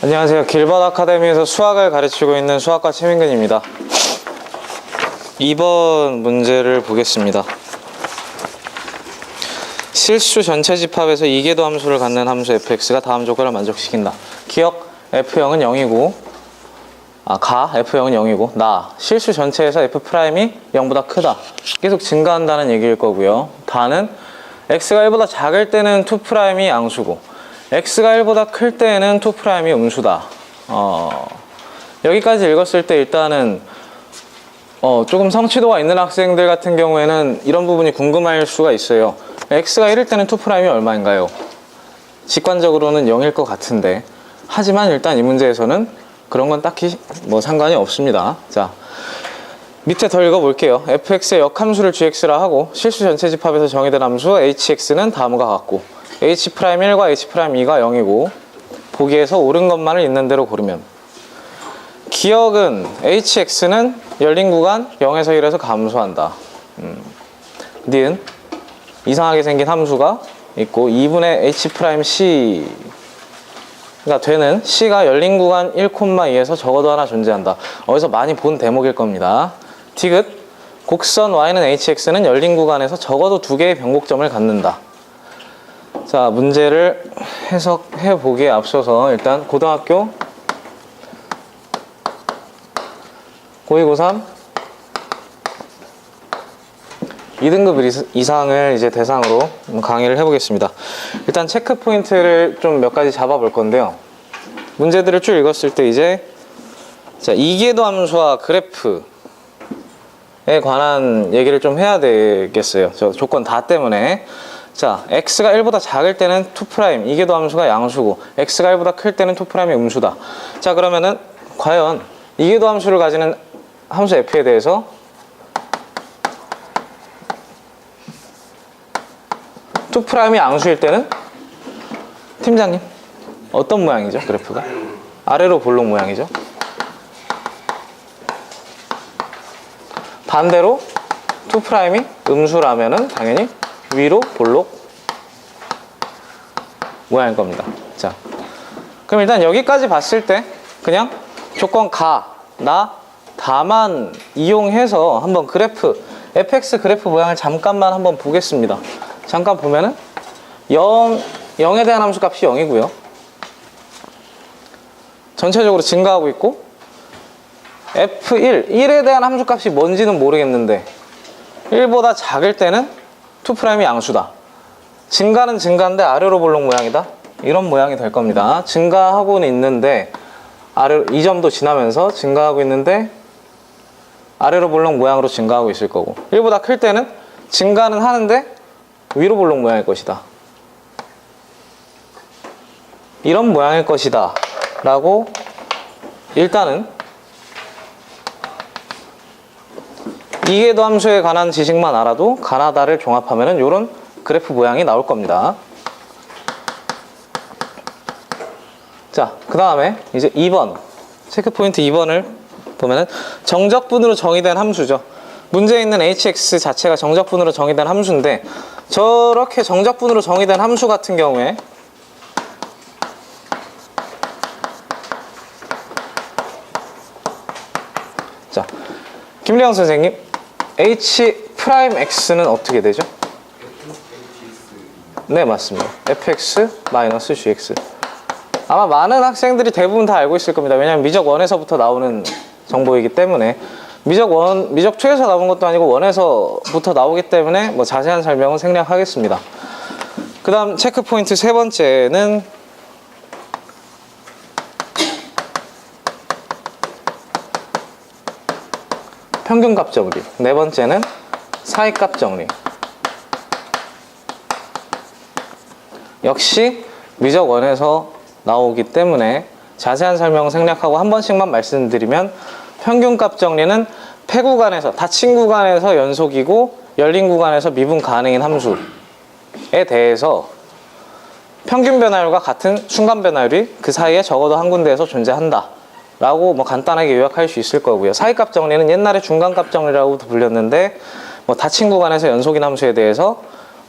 안녕하세요. 길벗 아카데미에서 수학을 가르치고 있는 수학과 최민근입니다. 2번 문제를 보겠습니다. 실수 전체 집합에서 이계도 함수를 갖는 함수 fx가 다음 조건을 만족시킨다. 기억 f0은 0이고 f0은 0이고 실수 전체에서 f'이 0보다 크다. 계속 증가한다는 얘기일 거고요. 다는 x가 1보다 작을 때는 2'이 양수고 x가 1보다 클 때는 2'이 음수다. 여기까지 읽었을 때 일단은 조금 성취도가 있는 학생들 같은 경우에는 이런 부분이 궁금할 수가 있어요. x가 1일 때는 2'이 얼마인가요? 직관적으로는 0일 것 같은데, 하지만 일단 이 문제에서는 그런 건 딱히 뭐 상관이 없습니다. 자, 밑에 더 읽어볼게요. fx의 역함수를 gx라 하고 실수 전체 집합에서 정의된 함수 hx는 다음과 같고 h'1과 h'2가 0이고 보기에서 옳은 것만을 있는 대로 고르면, 기억은 hx는 열린 구간 0에서 1에서 감소한다. 니은 이상하게 생긴 함수가 있고 2분의 h'c가 되는 c가 열린 구간 1,2에서 적어도 하나 존재한다. 어디서 많이 본 대목일 겁니다. 디귿 곡선 y는 hx는 열린 구간에서 적어도 2개의 변곡점을 갖는다. 자, 문제를 해석해 보기에 앞서서 일단 고등학교 고2, 고3 2등급 이상을 이제 대상으로 강의를 해보겠습니다. 일단 체크 포인트를 좀 몇 가지 잡아볼 건데요. 문제들을 쭉 읽었을 때 이제 자, 이계도 함수와 그래프에 관한 얘기를 좀 해야 되겠어요. 저 조건 다 때문에. 자, x가 1보다 작을 때는 2', 이계도 함수가 양수고 x가 1보다 클 때는 2'이 음수다. 자, 그러면은 과연 이계도 함수를 가지는 함수 f에 대해서 투프라임이 양수일 때는 팀장님 어떤 모양이죠? 그래프가 아래로 볼록 모양이죠. 반대로 2'이 음수라면은 당연히 위로 볼록 모양일 겁니다. 자, 그럼 일단 여기까지 봤을 때 그냥 조건 다만 이용해서 한번 그래프 fx 그래프 모양을 잠깐만 한번 보겠습니다. 잠깐 보면은 0에 대한 함수 값이 0이고요. 전체적으로 증가하고 있고 f1에 대한 함수 값이 뭔지는 모르겠는데 1보다 작을 때는 2'이 양수다. 증가는 증가인데 아래로 볼록 모양이다. 이런 모양이 될 겁니다. 증가하고는 있는데 이 점도 지나면서 증가하고 있는데 아래로 볼록 모양으로 증가하고 있을 거고, 1보다 클 때는 증가는 하는데 위로 볼록 모양일 것이다. 이런 모양일 것이다 라고 일단은 이계도 함수에 관한 지식만 알아도 가나다를 종합하면 이런 그래프 모양이 나올 겁니다. 자, 그 다음에 이제 2번 체크포인트 2번을 보면은 정적분으로 정의된 함수죠. 문제에 있는 hx 자체가 정적분으로 정의된 함수인데, 저렇게 정적분으로 정의된 함수 같은 경우에 자, 김리영 선생님, h'x는 어떻게 되죠? 네, 맞습니다. fx-gx. 아마 많은 학생들이 대부분 다 알고 있을 겁니다. 왜냐하면 미적 1에서부터 나오는 정보이기 때문에. 미적 2에서 나온 것도 아니고 1에서부터 나오기 때문에 뭐 자세한 설명은 생략하겠습니다. 그 다음 체크 포인트 세 번째는 평균값 정리, 네 번째는 사이값 정리. 역시 미적 1에서 나오기 때문에 자세한 설명은 생략하고 한 번씩만 말씀드리면, 평균값 정리는 폐구간에서 닫힌 구간에서 연속이고 열린 구간에서 미분 가능인 함수에 대해서 평균 변화율과 같은 순간 변화율이 그 사이에 적어도 한 군데에서 존재한다 라고 뭐 간단하게 요약할 수 있을 거고요. 사이값 정리는 옛날에 중간값 정리라고도 불렸는데, 뭐 닫힌 구간에서 연속인 함수에 대해서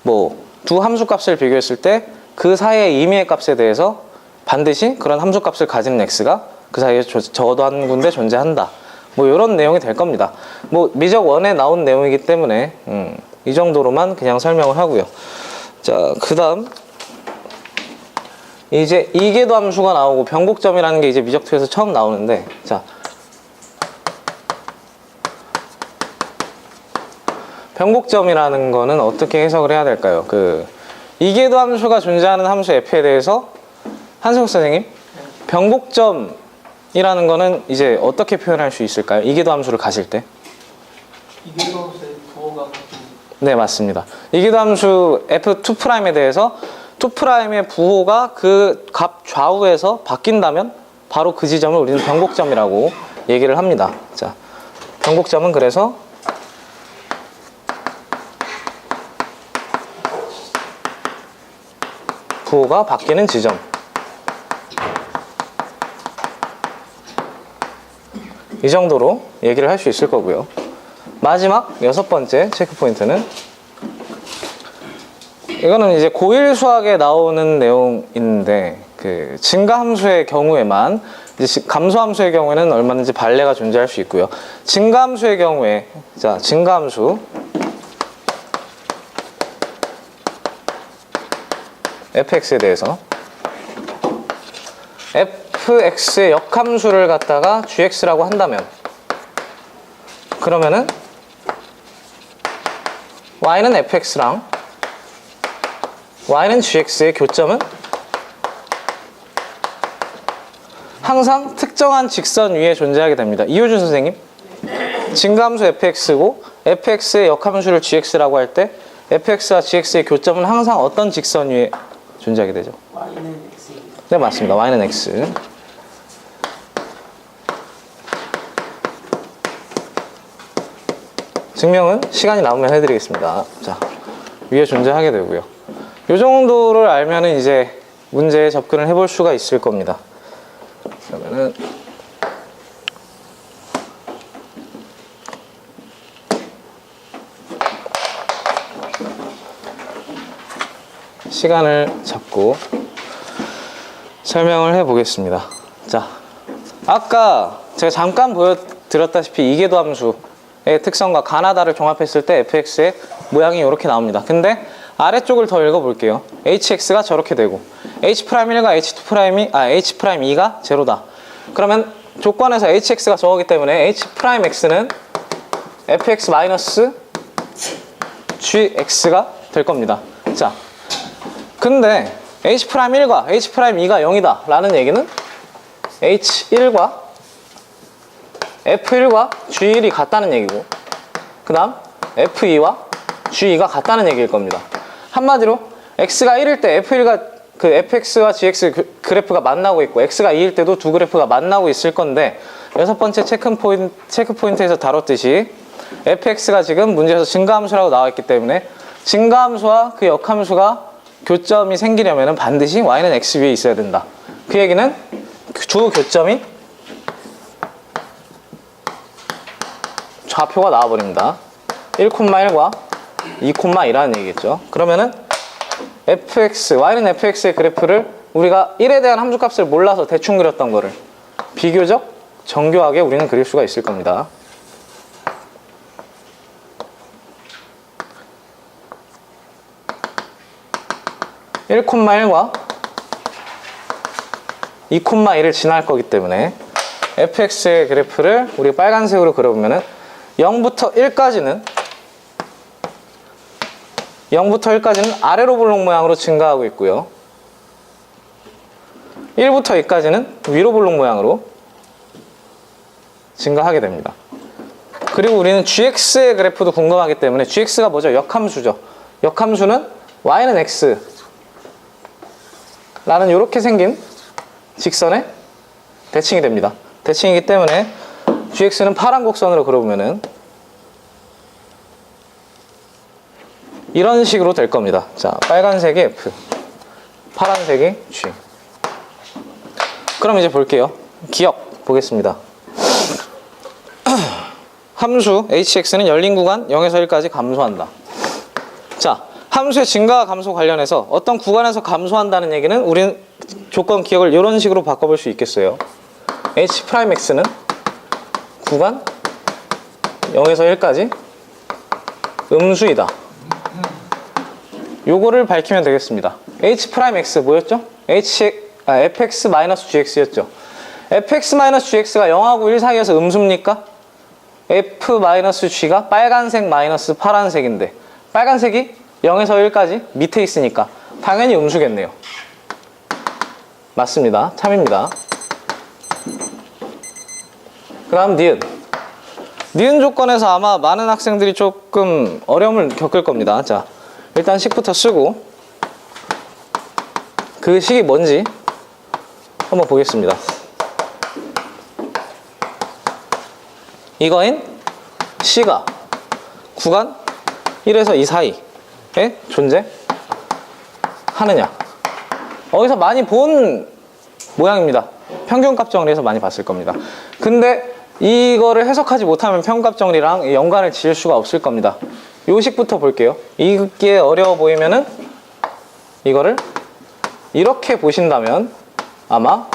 뭐 두 함수 값을 비교했을 때 그 사이의 임의의 값에 대해서 반드시 그런 함수값을 가지는 x가 그 사이에 적어도 한 군데 존재한다. 뭐 이런 내용이 될 겁니다. 뭐 미적 1에 나온 내용이기 때문에 이 정도로만 그냥 설명을 하고요. 자, 그 다음 이제 이계도 함수가 나오고 변곡점이라는 게 이제 미적 2에서 처음 나오는데, 자, 변곡점이라는 거는 어떻게 해석을 해야 될까요? 그 이계도 함수가 존재하는 함수 f에 대해서 한석욱 선생님, 변곡점이라는 거는 이제 어떻게 표현할 수 있을까요? 이계도 함수를 가실 때? 이계도 함수의 부호가 네, 맞습니다. 이계도 함수 f2'에 대해서 2'의 부호가 그 값 좌우에서 바뀐다면 바로 그 지점을 우리는 변곡점이라고 얘기를 합니다. 자, 변곡점은 그래서 부호가 바뀌는 지점. 이 정도로 얘기를 할 수 있을 거고요. 마지막 6번째 체크 포인트는 이거는 이제 고1 수학에 나오는 내용인데, 그 증가함수의 경우에만, 이제 감소함수의 경우에는 얼마든지 반례가 존재할 수 있고요. 증가함수의 경우에, 자, 증가함수 fx에 대해서 fx의 역함수를 갖다가 gx라고 한다면, 그러면은 y는 fx랑 y는 gx의 교점은 항상 특정한 직선 위에 존재하게 됩니다. 이효준 선생님, 증가함수 fx고 fx의 역함수를 gx라고 할 때 fx와 gx의 교점은 항상 어떤 직선 위에 존재하게 되죠? y는 x입니다. 네, 맞습니다. y는 x. 증명은 시간이 남으면 해드리겠습니다. 자, 위에 존재하게 되고요. 이 정도를 알면은 이제 문제에 접근을 해볼 수가 있을 겁니다. 그러면은 시간을 잡고 설명을 해 보겠습니다. 자, 아까 제가 잠깐 보여드렸다시피 이계도 함수의 특성과 가나다를 종합했을 때 fx의 모양이 이렇게 나옵니다. 근데 아래쪽을 더 읽어볼게요. hx가 저렇게 되고 h'1과 h'2가 제로다. 그러면 조건에서 hx가 저거기 때문에 h'x는 fx-gx가 될 겁니다. 자, 근데 h'1과 h'2가 0이다 라는 얘기는 h1과 f1과 g1이 같다는 얘기고, 그 다음 f2와 g2가 같다는 얘기일 겁니다. 한마디로 x가 1일 때 그 fx와 gx 그래프가 만나고 있고, x가 2일 때도 두 그래프가 만나고 있을 건데, 6번째 체크 포인트에서 다뤘듯이 fx가 지금 문제에서 증가함수라고 나와있기 때문에 증가함수와 그 역함수가 교점이 생기려면 반드시 y는 x 위에 있어야 된다. 그 얘기는 주 교점인 좌표가 나와버립니다. 1,1과 2,2라는 얘기겠죠. 그러면은 y는 fx의 그래프를 우리가 1에 대한 함수값을 몰라서 대충 그렸던 거를 비교적 정교하게 우리는 그릴 수가 있을 겁니다. (1,1과 2,2를 지날 거기 때문에 fx의 그래프를 우리 빨간색으로 그려보면은 0부터 1까지는 아래로 볼록 모양으로 증가하고 있고요. 1부터 2까지는 위로 볼록 모양으로 증가하게 됩니다. 그리고 우리는 gx의 그래프도 궁금하기 때문에 gx가 뭐죠? 역함수죠. 역함수는 y는 x 라는 이렇게 생긴 직선의 대칭이 됩니다. 대칭이기 때문에 gx는 파란 곡선으로 그려보면은 이런 식으로 될 겁니다. 자, 빨간색이 f, 파란색이 g. 그럼 이제 볼게요. 기억 보겠습니다. 함수 hx는 열린 구간 0에서 1까지 감소한다. 자, 함수의 증가와 감소 관련해서 어떤 구간에서 감소한다는 얘기는 우리는 조건 기억을 이런 식으로 바꿔볼 수 있겠어요. H'X는 구간 0에서 1까지 음수이다. 요거를 밝히면 되겠습니다. H'X 뭐였죠? fx-gx였죠. fx-gx가 0하고 1 사이에서 음수입니까? f-g가 빨간색 마이너스 파란색인데 빨간색이 0에서 1까지 밑에 있으니까 당연히 음수겠네요. 맞습니다. 참입니다. 그 다음 니은. 니은 조건에서 아마 많은 학생들이 조금 어려움을 겪을 겁니다. 자, 일단 식부터 쓰고 그 식이 뭔지 한번 보겠습니다. 이거인 C가 구간 1에서 2 사이에 존재하느냐. 어디서 많이 본 모양입니다. 평균값 정리에서 많이 봤을 겁니다. 근데 이거를 해석하지 못하면 평균값 정리랑 연관을 지을 수가 없을 겁니다. 요 식부터 볼게요. 이게 어려워 보이면은 이거를 이렇게 보신다면 아마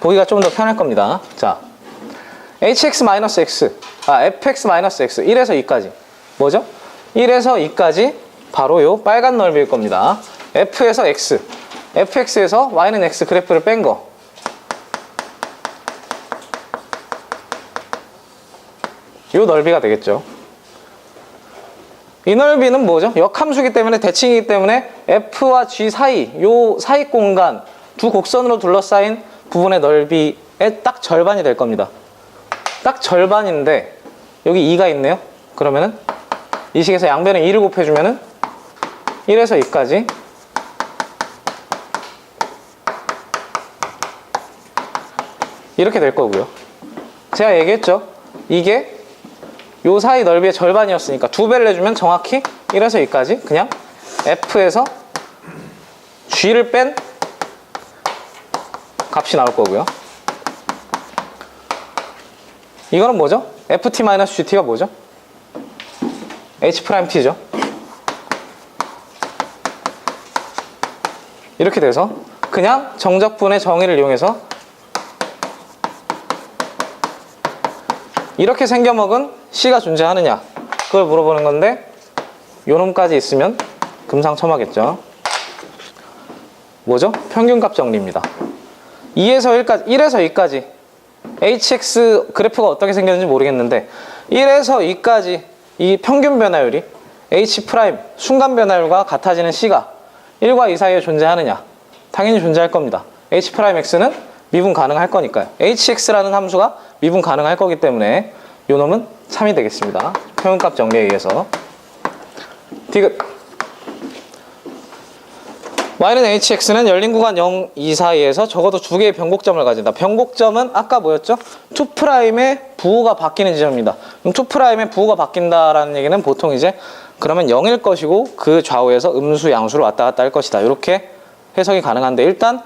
보기가 좀 더 편할 겁니다. 자, fx-x 1에서 2까지 뭐죠? 1에서 2까지 바로 요 빨간 넓이일 겁니다. f에서 x, fx에서 y는 x 그래프를 뺀 거. 요 넓이가 되겠죠. 이 넓이는 뭐죠? 역함수이기 때문에 대칭이기 때문에 f와 g 사이, 요 사이 공간 두 곡선으로 둘러싸인 부분의 넓이의 딱 절반이 될 겁니다. 딱 절반인데 여기 2가 있네요. 그러면은 이 식에서 양변에 2를 곱해주면은 1에서 2까지 이렇게 될 거고요. 제가 얘기했죠. 이게 요 사이 넓이의 절반이었으니까 2배를 내주면 정확히 1에서 2까지 그냥 f에서 g를 뺀 값이 나올 거고요. 이거는 뭐죠? ft-gt가 뭐죠? h't죠. 이렇게 돼서 그냥 정적분의 정의를 이용해서 이렇게 생겨먹은 C가 존재하느냐 그걸 물어보는 건데 요 놈까지 있으면 금상첨화겠죠. 뭐죠? 평균값 정리입니다. 2에서 1까지, 1에서 2까지 hx 그래프가 어떻게 생겼는지 모르겠는데 1에서 2까지 이 평균 변화율이 h' 순간 변화율과 같아지는 C가 1과 2 사이에 존재하느냐? 당연히 존재할 겁니다. h'x는 미분 가능할 거니까요. hx라는 함수가 미분 가능할 거기 때문에 요 놈은 참이 되겠습니다. 평균값 정리에 의해서. 디귿. y는 hx는 열린 구간 0, 2 사이에서 적어도 두 개의 변곡점을 가진다. 변곡점은 아까 뭐였죠? 2'의 부호가 바뀌는 지점입니다. 그럼 2'의 부호가 바뀐다라는 얘기는 보통 이제 그러면 0일 것이고 그 좌우에서 음수, 양수로 왔다 갔다 할 것이다. 이렇게 해석이 가능한데 일단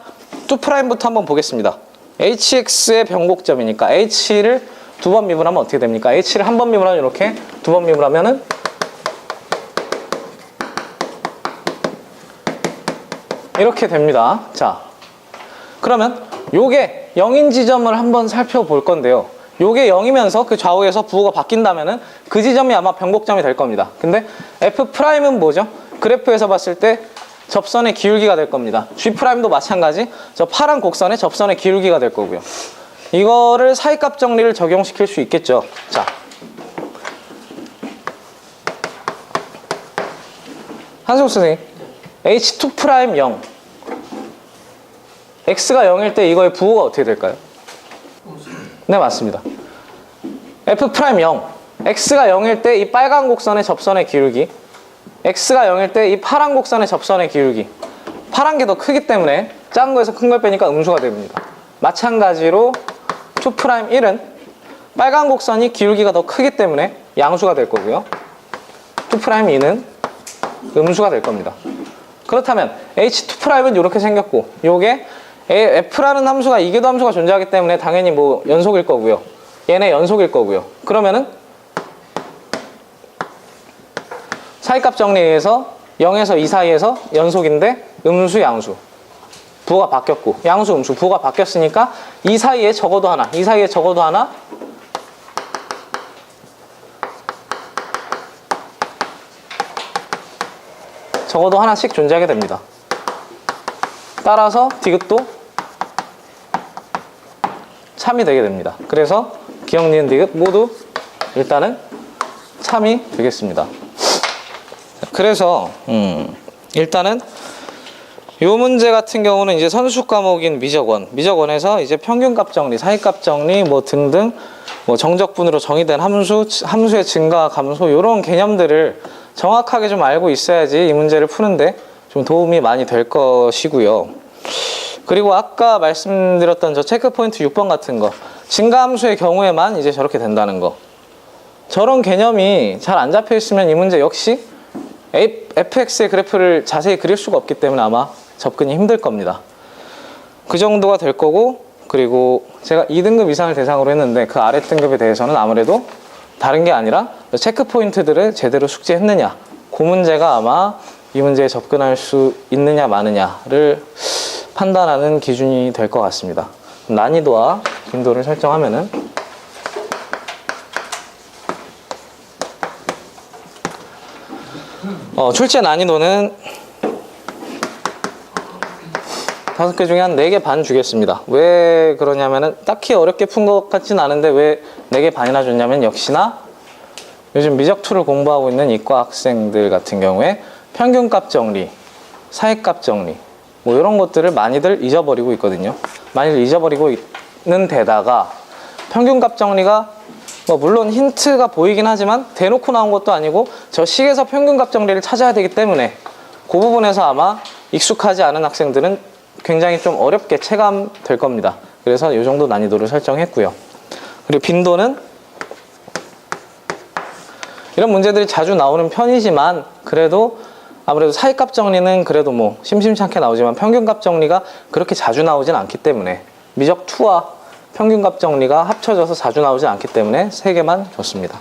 2'부터 한번 보겠습니다. hx의 변곡점이니까 h를 두 번 미분하면 어떻게 됩니까? h를 한 번 미분하면 이렇게, 두 번 미분하면은 이렇게 됩니다. 자, 그러면 요게 0인 지점을 한번 살펴볼 건데요. 요게 0이면서 그 좌우에서 부호가 바뀐다면은 그 지점이 아마 변곡점이 될 겁니다. 근데 f'은 뭐죠? 그래프에서 봤을 때 접선의 기울기가 될 겁니다. G'도 마찬가지 저 파란 곡선의 접선의 기울기가 될 거고요. 이거를 사이값 정리를 적용시킬 수 있겠죠. 자, 한승욱 선생님, H2' 0 X가 0일 때 이거의 부호가 어떻게 될까요? 네, 맞습니다. F' 0 X가 0일 때 이 빨간 곡선의 접선의 기울기, X가 0일 때 이 파란 곡선의 접선의 기울기, 파란 게 더 크기 때문에 작은 거에서 큰 걸 빼니까 음수가 됩니다. 마찬가지로 2'1은 빨간 곡선이 기울기가 더 크기 때문에 양수가 될 거고요. 2'2는 음수가 될 겁니다. 그렇다면 H2'은 이렇게 생겼고 요게 F라는 함수가 이계도 함수가 존재하기 때문에 당연히 뭐 연속일 거고요. 얘네 연속일 거고요. 그러면은 사이값 정리에 의해서 0에서 2 사이에서 연속인데 음수, 양수. 부호가 바뀌었고 양수, 음수, 부호가 바뀌었으니까 이 사이에 적어도 하나, 이 사이에 적어도 하나, 적어도 하나씩 존재하게 됩니다. 따라서 디귿도 참이 되게 됩니다. 그래서 기역, 니은, 디귿 모두 일단은 참이 되겠습니다. 그래서 일단은 이 문제 같은 경우는 이제 선수 과목인 미적원에서 이제 평균값 정리, 사이값 정리 뭐 등등 뭐 정적분으로 정의된 함수의 증가, 감소 이런 개념들을 정확하게 좀 알고 있어야지 이 문제를 푸는데 좀 도움이 많이 될 것이고요. 그리고 아까 말씀드렸던 저 체크포인트 6번 같은 거, 증가함수의 경우에만 이제 저렇게 된다는 거, 저런 개념이 잘 안 잡혀 있으면 이 문제 역시 fx의 그래프를 자세히 그릴 수가 없기 때문에 아마 접근이 힘들 겁니다. 그 정도가 될 거고, 그리고 제가 2등급 이상을 대상으로 했는데 그 아래 등급에 대해서는 아무래도 다른 게 아니라 체크 포인트들을 제대로 숙지했느냐, 그 문제가 아마 이 문제에 접근할 수 있느냐 마느냐를 판단하는 기준이 될 것 같습니다. 난이도와 빈도를 설정하면은 출제 난이도는 5개 중에 한 4개 반 주겠습니다. 왜 그러냐면은 딱히 어렵게 푼 것 같진 않은데 왜 4개 반이나 줬냐면, 역시나 요즘 미적2를 공부하고 있는 이과 학생들 같은 경우에 평균값 정리, 사이값 정리 뭐 이런 것들을 많이들 잊어버리고 있거든요. 많이들 잊어버리고 있는 데다가 평균값 정리가 뭐 물론 힌트가 보이긴 하지만 대놓고 나온 것도 아니고 저 식에서 평균값 정리를 찾아야 되기 때문에 그 부분에서 아마 익숙하지 않은 학생들은 굉장히 좀 어렵게 체감될 겁니다. 그래서 이 정도 난이도를 설정했고요. 그리고 빈도는 이런 문제들이 자주 나오는 편이지만 그래도 아무래도 사이값 정리는 그래도 뭐 심심찮게 나오지만 평균값 정리가 그렇게 자주 나오진 않기 때문에, 미적2와 평균값 정리가 합쳐져서 자주 나오지 않기 때문에 3개만 줬습니다.